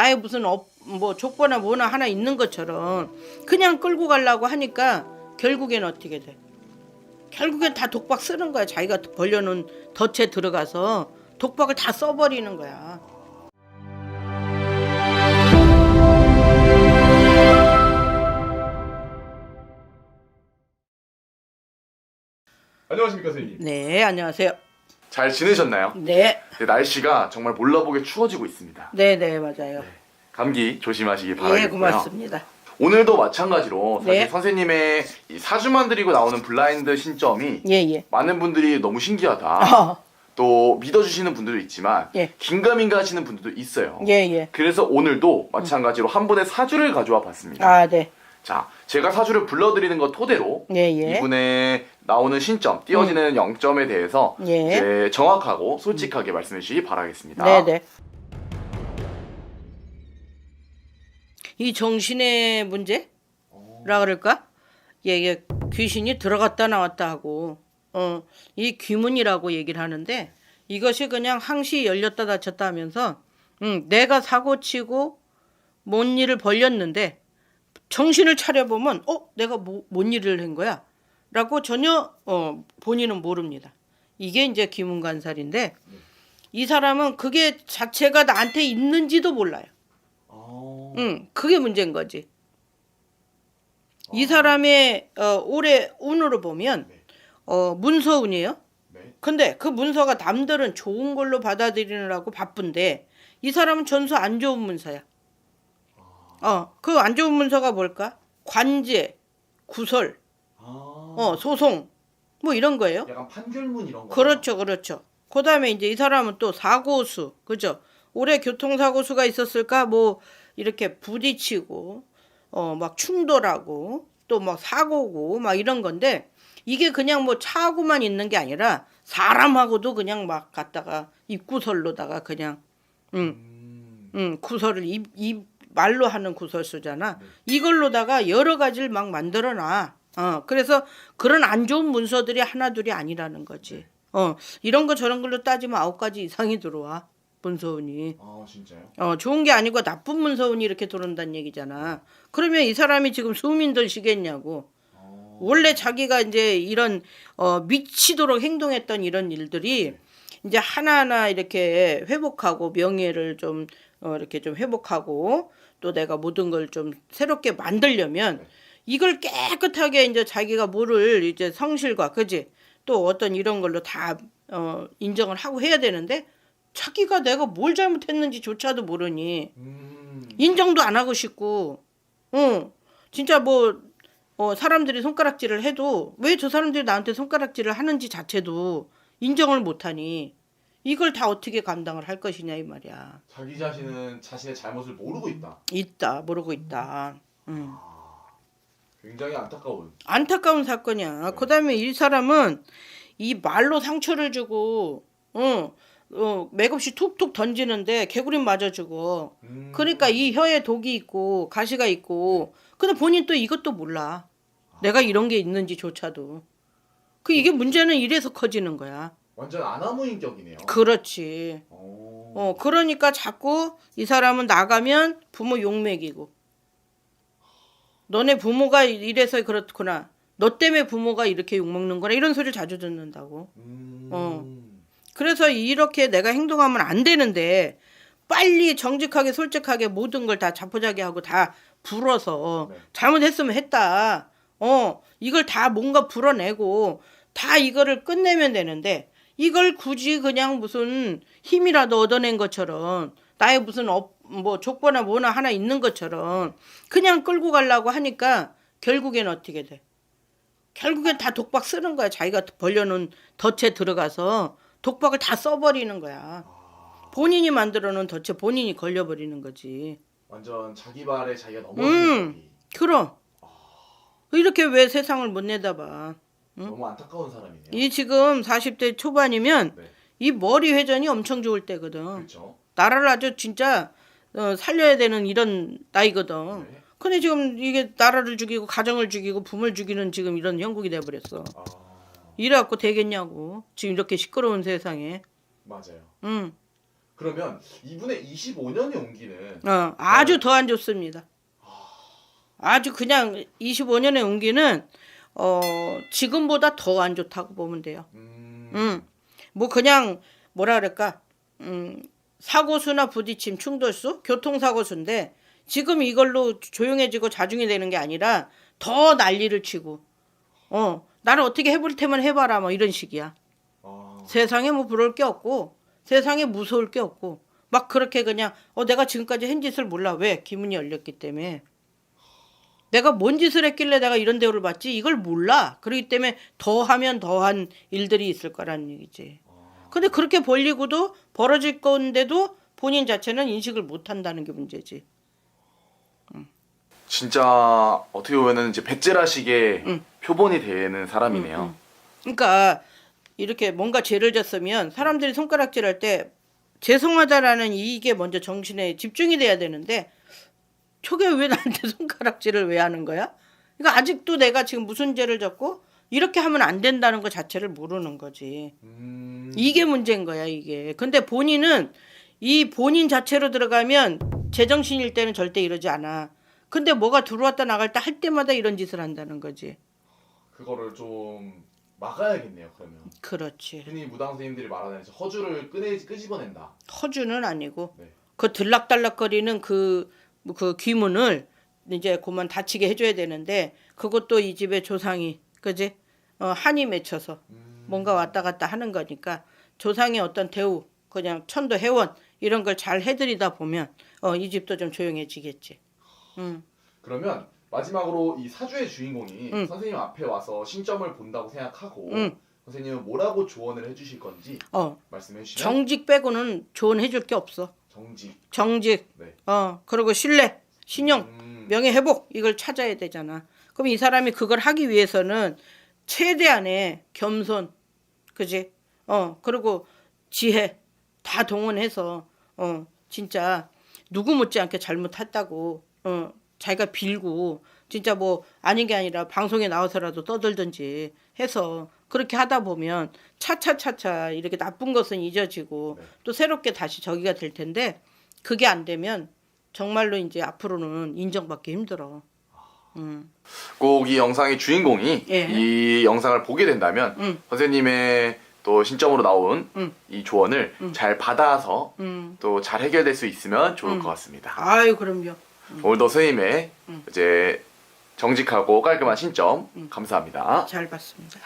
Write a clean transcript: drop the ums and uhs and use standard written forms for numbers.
나의 무슨 뭐 족보나 뭐나 하나 있는 것처럼 그냥 끌고 가려고 하니까 결국엔 어떻게 돼? 결국엔 다 독박 쓰는 거야. 자기가 벌려놓은 덫에 들어가서 독박을 다 써버리는 거야. 안녕하십니까 선생님. 네, 안녕하세요. 잘 지내셨나요? 네, 날씨가 정말 몰라보게 추워지고 있습니다. 네, 네, 맞아요. 감기 조심하시기 예, 바라겠고요. 고맙습니다. 오늘도 마찬가지로 사실 네. 선생님의 이 사주만 드리고 나오는 블라인드 신점이 예, 예. 많은 분들이 너무 신기하다. 어, 또 믿어주시는 분들도 있지만 예. 긴가민가 하시는 분들도 있어요. 예, 예. 그래서 오늘도 마찬가지로 한 분의 사주를 가져와 봤습니다. 아, 네. 자, 제가 사주를 불러드리는 것 토대로 예, 예. 이분의 나오는 신점, 띄어지는 영점에 대해서 예. 이제 정확하고 솔직하게 말씀해 주시기 바라겠습니다. 네, 네. 이 정신의 문제라 그럴까? 예, 예. 귀신이 들어갔다 나왔다 하고, 이 귀문이라고 얘기를 하는데, 이것이 그냥 항시 열렸다 닫혔다 하면서, 내가 사고치고 뭔 일을 벌였는데, 정신을 차려보면, 내가 뭔 일을 한 거야? 라고 전혀, 본인은 모릅니다. 이게 이제 귀문관살인데, 이 사람은 그게 자체가 나한테 있는지도 몰라요. 그게 문제인 거지. 이 사람의 올해 운으로 보면 문서운이에요. 네. 근데 그 문서가 남들은 좋은 걸로 받아들이느라고 바쁜데 이 사람은 전수 안 좋은 문서야. 그 안 좋은 문서가 뭘까? 관제, 구설, 소송 뭐 이런 거예요. 약간 판결문 이런 거. 그렇죠, 그렇죠. 그다음에 이제 이 사람은 또 사고수, 그죠? 올해 교통사고 수가 있었을까? 뭐 이렇게 부딪히고, 막 충돌하고, 또 막 사고고, 막 이런 건데 이게 그냥 뭐 차하고만 있는 게 아니라 사람하고도 그냥 막 갖다가 입구설로다가 그냥, 구설을 입 말로 하는 구설수잖아. 이걸로다가 여러 가지를 막 만들어놔. 그래서 그런 안 좋은 문서들이 하나둘이 아니라는 거지. 이런 거 저런 걸로 따지면 9가지 이상이 들어와. 문서운이. 아, 진짜요? 좋은 게 아니고 나쁜 문서운이 이렇게 들어온다는 얘기잖아. 그러면 이 사람이 지금 수민들 시겠냐고. 원래 자기가 이제 이런 미치도록 행동했던 이런 일들이 이제 하나하나 이렇게 회복하고 명예를 좀 이렇게 좀 회복하고 또 내가 모든 걸 좀 새롭게 만들려면 이걸 깨끗하게 이제 자기가 뭐를 이제 성실과 그지 또 어떤 이런 걸로 다 인정을 하고 해야 되는데 자기가 내가 뭘 잘못했는지조차도 모르니 인정도 안 하고 싶고 진짜 뭐 사람들이 손가락질을 해도 왜 저 사람들이 나한테 손가락질을 하는지 자체도 인정을 못하니 이걸 다 어떻게 감당을 할 것이냐 이 말이야. 자기 자신은 자신의 잘못을 모르고 있다. 모르고 있다. 굉장히 안타까운 사건이야. 그다음에 이 사람은 이 말로 상처를 주고 맥없이 툭툭 던지는데 개구리 맞아주고 그러니까 이 혀에 독이 있고 가시가 있고 근데 본인 또 이것도 몰라. 내가 이런 게 있는지조차도. 이게 문제는 이래서 커지는 거야. 완전 아나무인격이네요. 그렇지. 그러니까 자꾸 이 사람은 나가면 부모 욕먹이고 너네 부모가 이래서 그렇구나. 너 때문에 부모가 이렇게 욕먹는구나. 이런 소리를 자주 듣는다고. 그래서 이렇게 내가 행동하면 안 되는데 빨리 정직하게 솔직하게 모든 걸 다 자포자기하고 다 불어서 잘못했으면 했다. 이걸 다 뭔가 불어내고 다 이거를 끝내면 되는데 이걸 굳이 그냥 무슨 힘이라도 얻어낸 것처럼 나의 무슨 뭐 족보나 뭐나 하나 있는 것처럼 그냥 끌고 가려고 하니까 결국엔 어떻게 돼? 결국엔 다 독박 쓰는 거야. 자기가 벌려놓은 덫에 들어가서 독박을 다 써버리는 거야. 본인이 만들어놓은 덫에 본인이 걸려버리는 거지. 완전 자기 발에 자기가 넘어지는 격이. 그럼. 이렇게 왜 세상을 못 내다봐. 너무 안타까운 사람이네요. 이 지금 40대 초반이면 이 머리 회전이 엄청 좋을 때거든. 그렇죠. 나라를 아주 진짜 살려야 되는 이런 나이거든. 근데 지금 이게 나라를 죽이고 가정을 죽이고 부모를 죽이는 지금 이런 형국이 돼버렸어. 이래갖고 되겠냐고. 지금 이렇게 시끄러운 세상에. 맞아요. 그러면 이분의 25년의 운기는 아주 더 안 좋습니다. 아주 그냥 25년의 운기는 지금보다 더 안 좋다고 보면 돼요. 뭐 그냥 뭐라 그럴까? 사고수나 부딪힘, 충돌수, 교통사고수인데 지금 이걸로 조용해지고 자중이 되는 게 아니라 더 난리를 치고 나를 어떻게 해볼 테면 해봐라 뭐 이런 식이야. 세상에 뭐 부러울 게 없고 세상에 무서울 게 없고 막 그렇게 그냥 내가 지금까지 한 짓을 몰라. 왜? 기문이 열렸기 때문에. 내가 뭔 짓을 했길래 내가 이런 대우를 받지? 이걸 몰라. 그렇기 때문에 더하면 더한 일들이 있을 거라는 얘기지. 근데 그렇게 벌리고도 벌어질 건데도 본인 자체는 인식을 못 한다는 게 문제지. 진짜 어떻게 보면은 이제 배째라식의 표본이 되는 사람이네요. 그러니까 이렇게 뭔가 죄를 졌으면 사람들이 손가락질할 때 죄송하다라는 이게 먼저 정신에 집중이 돼야 되는데 저게 왜 나한테 손가락질을 왜 하는 거야? 그러니까 아직도 내가 지금 무슨 죄를 졌고 이렇게 하면 안 된다는 것 자체를 모르는 거지. 이게 문제인 거야 이게. 근데 본인은 이 본인 자체로 들어가면 제정신일 때는 절대 이러지 않아. 근데 뭐가 들어왔다 나갈 때 할 때마다 이런 짓을 한다는 거지. 그거를 좀 막아야겠네요. 그러면. 그렇지. 흔히 무당 선생님들이 말하는 허주를 끄집어낸다. 허주는 아니고 네. 그 들락달락거리는 그 귀문을 이제 그만 닫히게 해줘야 되는데 그것도 이 집의 조상이 그지? 한이 맺혀서 뭔가 왔다 갔다 하는 거니까 조상의 어떤 대우 그냥 천도 회원 이런 걸 잘 해드리다 보면 이 집도 좀 조용해지겠지. 그러면 마지막으로 이 사주의 주인공이 선생님 앞에 와서 신점을 본다고 생각하고 선생님은 뭐라고 조언을 해주실 건지 말씀해 주시면. 정직 빼고는 조언해줄 게 없어. 정직. 네. 그리고 신뢰, 신용, 명예 회복 이걸 찾아야 되잖아. 그럼 이 사람이 그걸 하기 위해서는 최대한의 겸손, 그지? 그리고 지혜 다 동원해서 진짜 누구 못지않게 잘못했다고 자기가 빌고 진짜 뭐 아닌 게 아니라 방송에 나와서라도 떠들든지 해서 그렇게 하다 보면 차차차차 이렇게 나쁜 것은 잊어지고 또 새롭게 다시 저기가 될 텐데 그게 안 되면 정말로 이제 앞으로는 인정받기 힘들어. 꼭 이 영상의 주인공이 이 영상을 보게 된다면 선생님의 또 신점으로 나온 이 조언을 잘 받아서 또 잘 해결될 수 있으면 좋을 것 같습니다. 아유 그럼요. 오늘도 선생님의 이제 정직하고 깔끔한 신점 감사합니다. 잘 봤습니다.